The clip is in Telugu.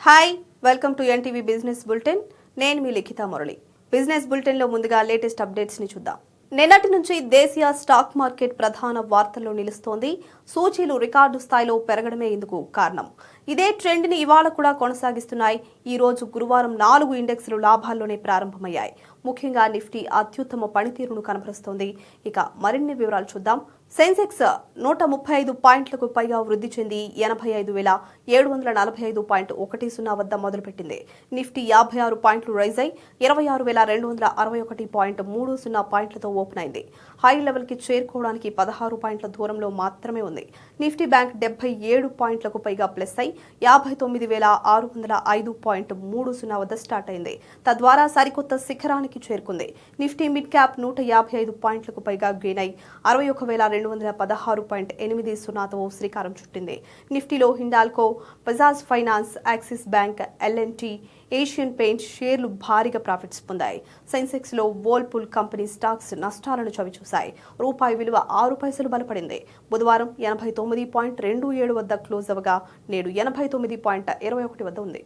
Hi welcome to NTV business bulletin. నేను మీ లిఖిత మురళి. బిజినెస్ బులెటిన్ లో ముందుగా లేటెస్ట్ అప్డేట్స్ ని చూద్దాం. నిన్నటి నుంచి దేశీయ స్టాక్ మార్కెట్ ప్రధాన వార్తల్లో నిలుస్తోంది. సూచీలు రికార్డు స్థాయిలో పెరగడమే ఇందుకు కారణం. ఇదే ట్రెండ్ ని ఇవాళ కూడా కొనసాగిస్తున్నాయి. ఈ రోజు గురువారం 4 ఇండెక్స్లు లాభాల్లోనే ప్రారంభమయ్యాయి. ముఖ్యంగా నిఫ్టీ అత్యుత్తమ పనితీరును కనబరుస్తోంది. ఇక మరిన్ని వివరాలు చూద్దాం. సెన్సెక్స్ 135 పాయింట్లకు పైగా వృద్ధి చెంది 85,745.10 వద్ద మొదలుపెట్టింది. నిఫ్టీ 56 పాయింట్లు రైజ్ అయి 26,261.30 పాయింట్లతో ఓపెన్ అయింది. హై లెవెల్ కి చేరుకోవడానికి 16 పాయింట్ల దూరంలో మాత్రమే ఉంది. నిఫ్టీ బ్యాంక్ 77 పాయింట్లకు పైగా ప్లస్ అయి 59,605.30 వద్ద స్టార్ట్ అయింది. తద్వారా సరికొత్త శిఖరానికి చేరుకుంది. నిఫ్టీ మిడ్ క్యాప్ 155 పాయింట్లకు పైగా గెయిన్ అయి 61,216.80తో శ్రీకారం చుట్టింది. నిఫ్టీలో Hindalco, Bajaj Finance, Axis Bank, LNT, Asian Paints షేర్లు భారీగా ప్రాఫిట్స్ పొందాయి. సెన్సెక్స్ లో వోల్పూల్ కంపెనీ స్టాక్స్ నష్టాలను చవిచూశాయి. రూపాయి విలువ 6 పైసలు బలపడింది. బుధవారం 89.27 వద్ద క్లోజ్ అవగా నేడు 89.21 వద్ద ఉంది.